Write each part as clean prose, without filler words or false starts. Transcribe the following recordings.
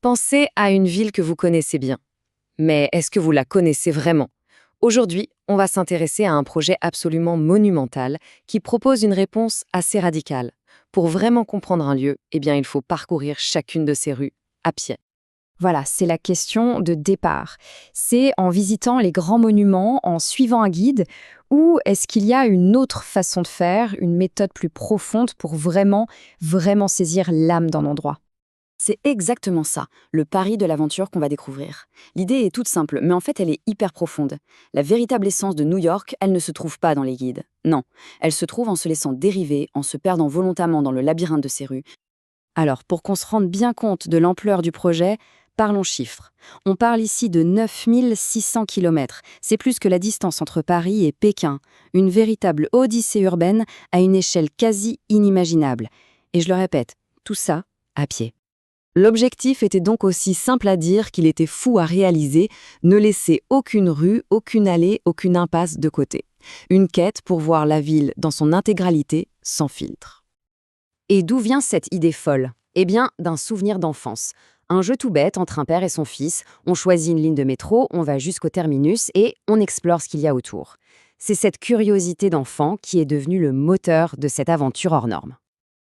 Pensez à une ville que vous connaissez bien. Mais est-ce que vous la connaissez vraiment? Aujourd'hui, on va s'intéresser à un projet absolument monumental qui propose une réponse assez radicale. Pour vraiment comprendre un lieu, eh bien, il faut parcourir chacune de ses rues à pied. Voilà, c'est la question de départ. C'est en visitant les grands monuments, en suivant un guide, ou est-ce qu'il y a une autre façon de faire, une méthode plus profonde pour vraiment saisir l'âme d'un endroit? C'est exactement ça, le pari de l'aventure qu'on va découvrir. L'idée est toute simple, mais en fait elle est hyper profonde. La véritable essence de New York, elle ne se trouve pas dans les guides. Non, elle se trouve en se laissant dériver, en se perdant volontairement dans le labyrinthe de ces rues. Alors, pour qu'on se rende bien compte de l'ampleur du projet, parlons chiffres. On parle ici de 9600 km. C'est plus que la distance entre Paris et Pékin. Une véritable odyssée urbaine à une échelle quasi inimaginable. Et je le répète, tout ça à pied. L'objectif était donc aussi simple à dire qu'il était fou à réaliser, ne laisser aucune rue, aucune allée, aucune impasse de côté. Une quête pour voir la ville dans son intégralité, sans filtre. Et d'où vient cette idée folle? Eh bien, d'un souvenir d'enfance. Un jeu tout bête entre un père et son fils, on choisit une ligne de métro, on va jusqu'au terminus et on explore ce qu'il y a autour. C'est cette curiosité d'enfant qui est devenue le moteur de cette aventure hors norme.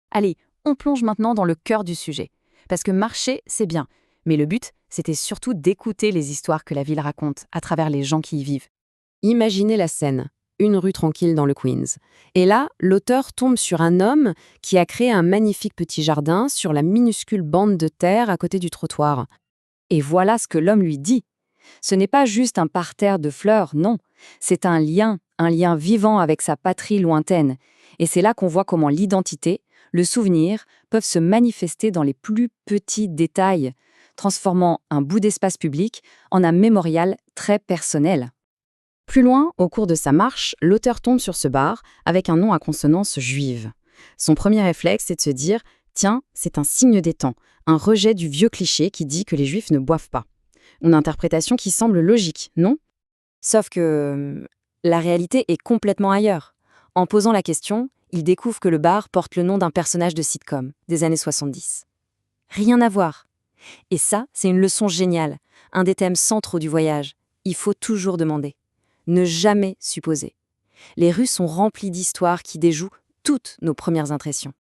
Allez, on plonge maintenant dans le cœur du sujet. Parce que marcher, c'est bien. Mais le but, c'était surtout d'écouter les histoires que la ville raconte à travers les gens qui y vivent. Imaginez la scène, une rue tranquille dans le Queens. Et là, l'auteur tombe sur un homme qui a créé un magnifique petit jardin sur la minuscule bande de terre à côté du trottoir. Et voilà ce que l'homme lui dit. Ce n'est pas juste un parterre de fleurs, non. C'est un lien vivant avec sa patrie lointaine. Et c'est là qu'on voit comment l'identité, le souvenir, peuvent se manifester dans les plus petits détails, transformant un bout d'espace public en un mémorial très personnel. Plus loin, au cours de sa marche, l'auteur tombe sur ce bar avec un nom à consonance juive. Son premier réflexe est de se dire « Tiens, c'est un signe des temps, un rejet du vieux cliché qui dit que les juifs ne boivent pas ». Une interprétation qui semble logique, non? Sauf que la réalité est complètement ailleurs. En posant la question, il découvre que le bar porte le nom d'un personnage de sitcom des années 70. Rien à voir. Et ça, c'est une leçon géniale, un des thèmes centraux du voyage. Il faut toujours demander. Ne jamais supposer. Les rues sont remplies d'histoires qui déjouent toutes nos premières impressions.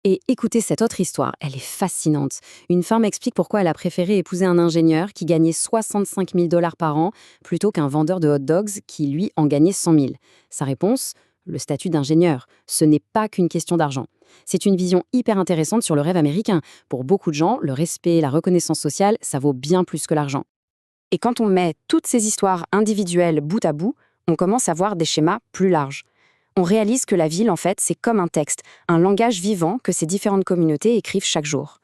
Et écoutez cette autre histoire, elle est fascinante. Une femme explique pourquoi elle a préféré épouser un ingénieur qui gagnait 65 000 $ par an plutôt qu'un vendeur de hot dogs qui, lui, en gagnait 100 000. Sa réponse? Le statut d'ingénieur. Ce n'est pas qu'une question d'argent. C'est une vision hyper intéressante sur le rêve américain. Pour beaucoup de gens, le respect et la reconnaissance sociale, ça vaut bien plus que l'argent. Et quand on met toutes ces histoires individuelles bout à bout, on commence à voir des schémas plus larges. On réalise que la ville, en fait, c'est comme un texte, un langage vivant que ces différentes communautés écrivent chaque jour.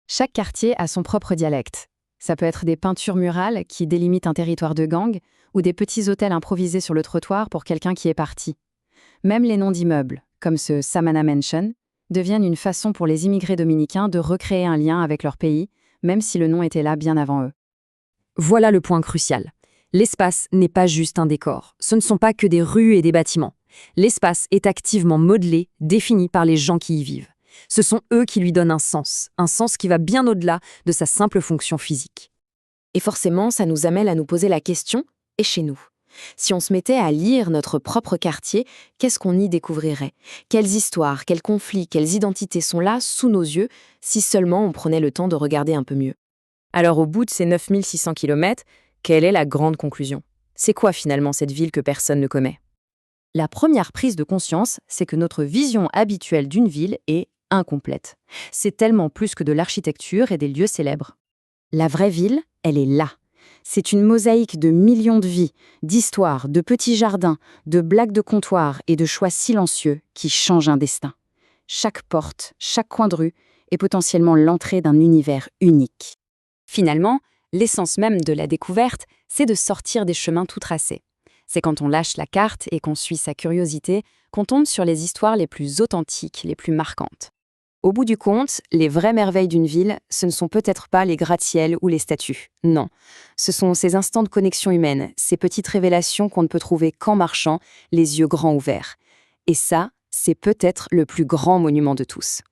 Chaque quartier a son propre dialecte. Ça peut être des peintures murales qui délimitent un territoire de gang ou des petits hôtels improvisés sur le trottoir pour quelqu'un qui est parti. Même les noms d'immeubles, comme ce Samana Mansion, deviennent une façon pour les immigrés dominicains de recréer un lien avec leur pays, même si le nom était là bien avant eux. Voilà le point crucial. L'espace n'est pas juste un décor. Ce ne sont pas que des rues et des bâtiments. L'espace est activement modelé, défini par les gens qui y vivent. Ce sont eux qui lui donnent un sens qui va bien au-delà de sa simple fonction physique. Et forcément, ça nous amène à nous poser la question, et chez nous? Si on se mettait à lire notre propre quartier, qu'est-ce qu'on y découvrirait? Quelles histoires, quels conflits, quelles identités sont là, sous nos yeux, si seulement on prenait le temps de regarder un peu mieux? Alors au bout de ces 9600 km, quelle est la grande conclusion? C'est quoi finalement cette ville que personne ne connaît? La première prise de conscience, c'est que notre vision habituelle d'une ville est incomplète. C'est tellement plus que de l'architecture et des lieux célèbres. La vraie ville, elle est là. C'est une mosaïque de millions de vies, d'histoires, de petits jardins, de blagues de comptoir et de choix silencieux qui changent un destin. Chaque porte, chaque coin de rue est potentiellement l'entrée d'un univers unique. Finalement, l'essence même de la découverte, c'est de sortir des chemins tout tracés. C'est quand on lâche la carte et qu'on suit sa curiosité qu'on tombe sur les histoires les plus authentiques, les plus marquantes. Au bout du compte, les vraies merveilles d'une ville, ce ne sont peut-être pas les gratte-ciels ou les statues. Non, ce sont ces instants de connexion humaine, ces petites révélations qu'on ne peut trouver qu'en marchant, les yeux grands ouverts. Et ça, c'est peut-être le plus grand monument de tous.